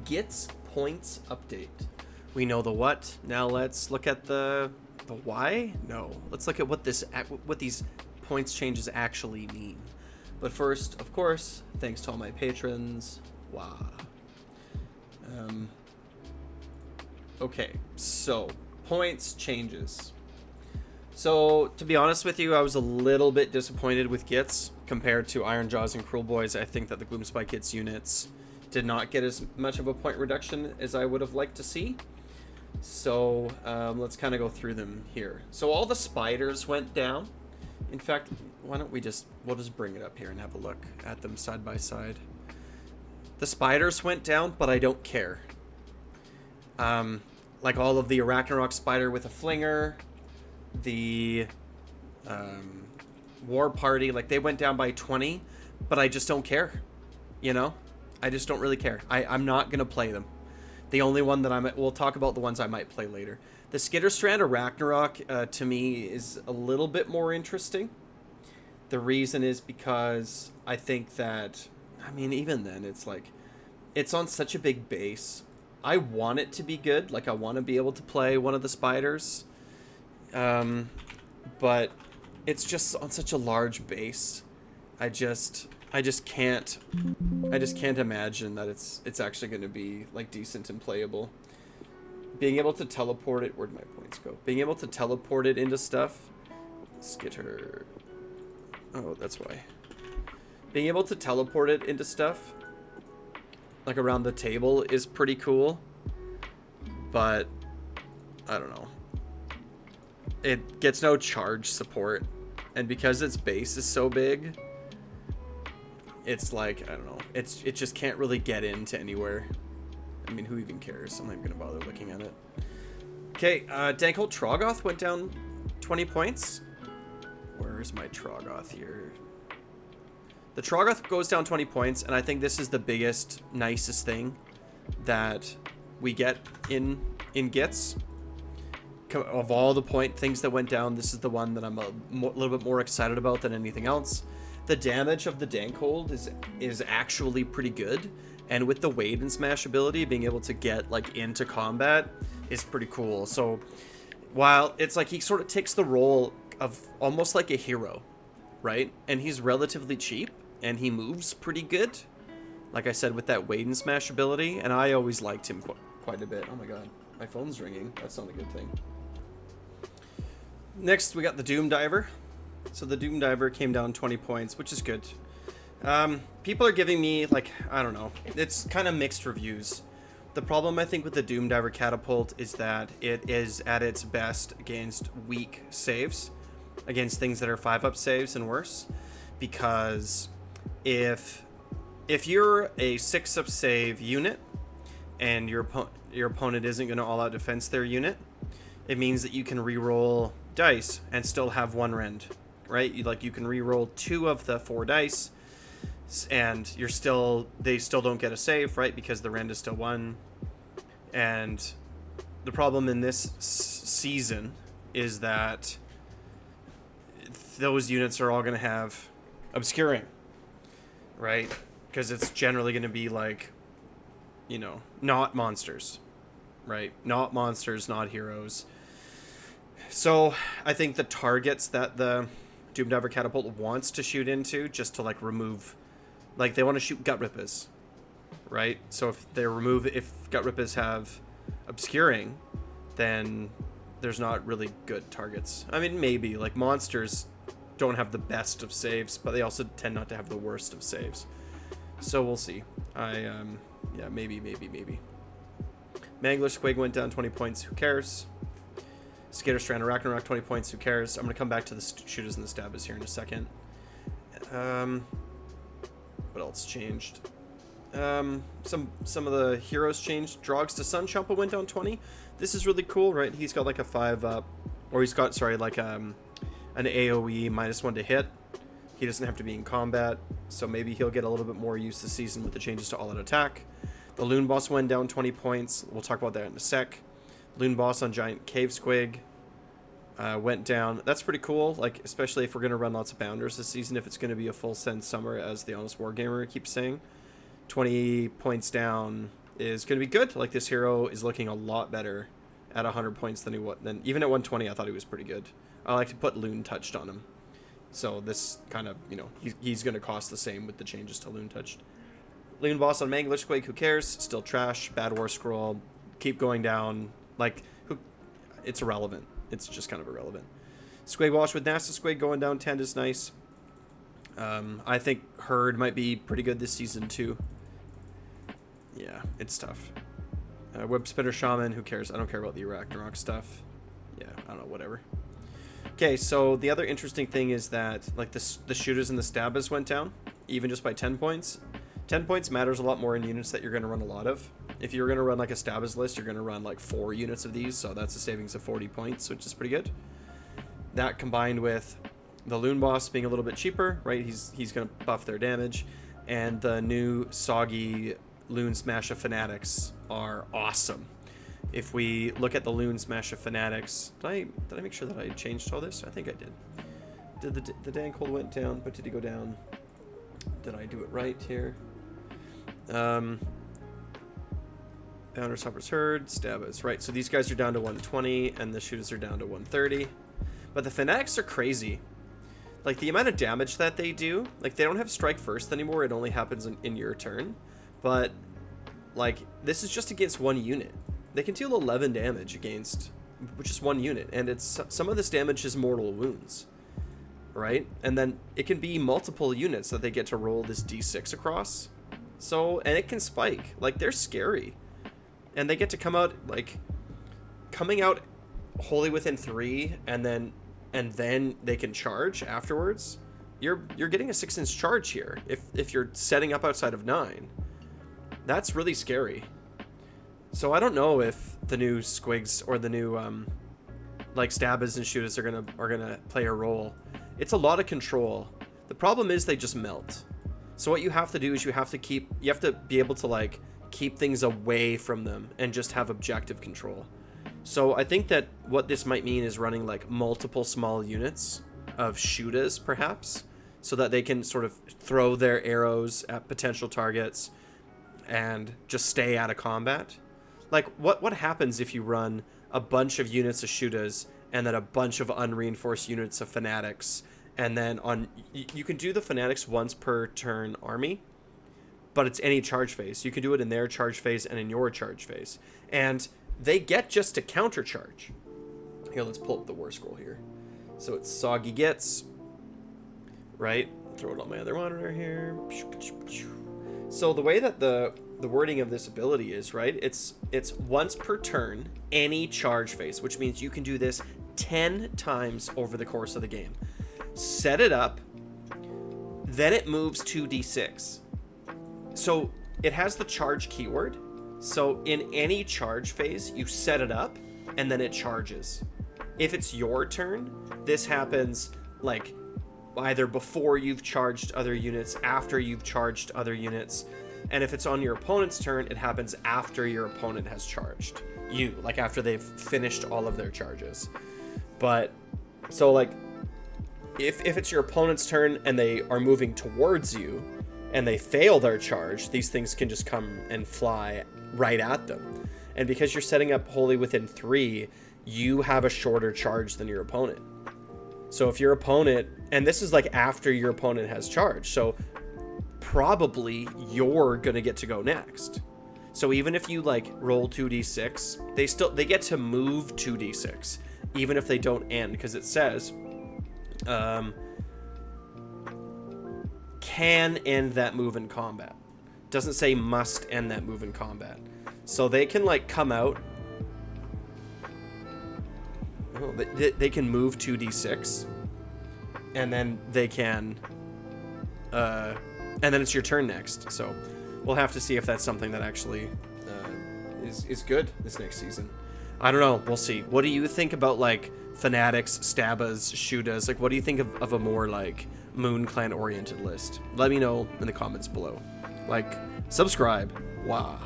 Gitz points update. We know the what. Now let's look at the why. No, let's look at what these points changes actually mean. But first, of course, thanks to all my patrons. Wow. Okay, so points changes. So to be honest with you, I was a little bit disappointed with Gitz compared to Iron Jaws and Cruel Boys. I think that the Gloom Spike Gitz units did not get as much of a point reduction as I would have liked to see. So let's kind of go through them here. So all the spiders went down. In fact, why don't we'll just bring it up here and have a look at them side by side. The spiders went down, but I don't care. Like all of the Arachnarok spider with a flinger, the War Party, like they went down by 20, but I just don't care. You know? I just don't really care. I'm not going to play them. The only one that we'll talk about the ones I might play later. The Skitterstrand Arachnarok, to me, is a little bit more interesting. The reason is because I think that, I mean, even then, it's like, it's on such a big base. I want it to be good. Like, I want to be able to play one of the spiders. But it's just on such a large base. I just can't imagine that it's actually going to be like decent and playable. Being able to teleport it, where'd my points go? Being able to teleport it into stuff. Skitter. Oh, that's why. Being able to teleport it into stuff, like around the table, is pretty cool. But I don't know. It gets no charge support, and because its base is so big, it's like, I don't know, it just can't really get into anywhere. I mean, who even cares? I'm not even gonna bother looking at it. Okay, Dankhold Troggoth went down 20 points. Where's my Troggoth here? The Troggoth goes down 20 points, and I think this is the biggest, nicest thing that we get in Gitz. Of all the things that went down, this is the one that I'm a little bit more excited about than anything else. The damage of the Dankhold is actually pretty good, and with the Wade and Smash ability, being able to get like into combat is pretty cool. So while it's like he sort of takes the role of almost like a hero, right? And he's relatively cheap, and he moves pretty good. Like I said, with that Wade and Smash ability, and I always liked him quite a bit. Oh my god, my phone's ringing. That's not a good thing. Next, we got the Doom Diver. So the Doom Diver came down 20 points, which is good. People are giving me, like, I don't know, it's kind of mixed reviews. The problem, I think, with the Doom Diver Catapult is that it is at its best against weak saves, against things that are 5-up saves and worse. Because if you're a 6-up save unit and your opponent isn't going to all-out defense their unit, it means that you can reroll dice and still have one rend, right? You can reroll 2 of the 4 dice, and they still don't get a save, right? Because the rend is still 1. And the problem in this season is that those units are all going to have obscuring, right? Because it's generally going to be like, you know, not monsters, right? Not monsters, not heroes. So I think the targets that the Doom Diver Catapult wants to shoot into, just to like remove, like they want to shoot Gut Rippers, right? So if Gut Rippers have obscuring, then there's not really good targets. I mean, maybe like monsters don't have the best of saves, but they also tend not to have the worst of saves. So we'll see. Yeah, maybe. Mangler Squig went down 20 points. Who cares? Skitterstrand Arachnarok 20 points. Who cares? I'm gonna come back to the shooters and the stabbers here in a second. What else changed? Some of the heroes changed. Drogs to Sunchompa went down 20. This is really cool, right? He's got like a 5-up, or he's got, sorry, like an AoE -1 to hit. He doesn't have to be in combat, so maybe he'll get a little bit more use this season with the changes to all-out attack. The Loon Boss went down 20 points. We'll talk about that in a sec. Loon Boss on Giant Cave Squig went down. That's pretty cool, like especially if we're going to run lots of Bounders this season, if it's going to be a full send summer, as the Honest Wargamer keeps saying. 20 points down. is going to be good. Like, this hero is looking a lot better at 100 points than even at 120. I thought he was pretty good. I like to put Loon Touched on him. So this kind of, you know, he's going to cost the same with the changes to Loon Touched. Loon Boss on Manglish Squig, who cares? Still trash. Bad War Scroll. Keep going down. Like, it's irrelevant. It's just kind of irrelevant. Squig Wash with Nasta Squig going down 10 is nice. I think Herd might be pretty good this season too. Yeah, it's tough. Web Spinner Shaman, who cares? I don't care about the Arachnarok stuff. Yeah, I don't know, whatever. Okay, so the other interesting thing is that, like, the shooters and the stabbers went down, even just by 10 points. 10 points matters a lot more in units that you're going to run a lot of. If you're going to run, like, a stabbers list, you're going to run, like, 4 units of these, so that's a savings of 40 points, which is pretty good. That combined with the Loon Boss being a little bit cheaper, right? He's going to buff their damage, and the new Soggy Loon Smash of Fanatics are awesome. If we look at the Loon Smash of Fanatics, did I make sure that I changed all this? I think I did. The Dan Cold went down, but did he go down? Did I do it right here? Bounders, Hoppers, Herd, Stabbers, right? So these guys are down to 120, and the shooters are down to 130. But the Fanatics are crazy. Like, the amount of damage that they do, like, they don't have Strike First anymore. It only happens in your turn. But, like, this is just against one unit. They can deal 11 damage against just one unit, and it's some of this damage is mortal wounds, right? And then it can be multiple units that they get to roll this d6 across. So, and it can spike. Like, they're scary. And they get to come out, like, coming out wholly within 3, and then they can charge afterwards. You're getting a 6-inch charge here if you're setting up outside of 9. That's really scary. So I don't know if the new Squigs or the new like Stabbers and Shooters are gonna play a role. It's a lot of control. The problem is they just melt. So what you have to do is you have to be able to, like, keep things away from them and just have objective control. So I think that what this might mean is running, like, multiple small units of Shooters, perhaps, so that they can sort of throw their arrows at potential targets and just stay out of combat. Like, what happens if you run a bunch of units of Shooters and then a bunch of unreinforced units of Fanatics, and then you can do the Fanatics once per turn army, but it's any charge phase. You can do it in their charge phase and in your charge phase. And they get just to counter charge. Here, let's pull up the war scroll here. So it's Soggy Gitz, right? Throw it on my other monitor here. So the way that the wording of this ability is, right? It's once per turn, any charge phase, which means you can do this 10 times over the course of the game. Set it up, then it moves 2d6. So it has the charge keyword. So in any charge phase, you set it up, and then it charges. If it's your turn, this happens, like, either before you've charged other units, after you've charged other units. And if it's on your opponent's turn, it happens after your opponent has charged you, like after they've finished all of their charges. But so, like, if it's your opponent's turn and they are moving towards you and they fail their charge, these things can just come and fly right at them. And because you're setting up wholly within 3, you have a shorter charge than your opponent. So if your opponent, and this is like after your opponent has charged, so probably you're gonna get to go next. So even if you, like, roll 2d6, they get to move 2d6, even if they don't end, because it says can end that move in combat. Doesn't say must end that move in combat. So they can, like, come out. Oh, they can move 2d6, and then they can and then it's your turn next. So we'll have to see if that's something that actually is good this next season. I don't know. We'll see. What do you think about, like, Fanatics, Stabbas, Shooters? Like, what do you think of a more, like, Moon Clan oriented list? Let me know in the comments below. Like, subscribe. Wow.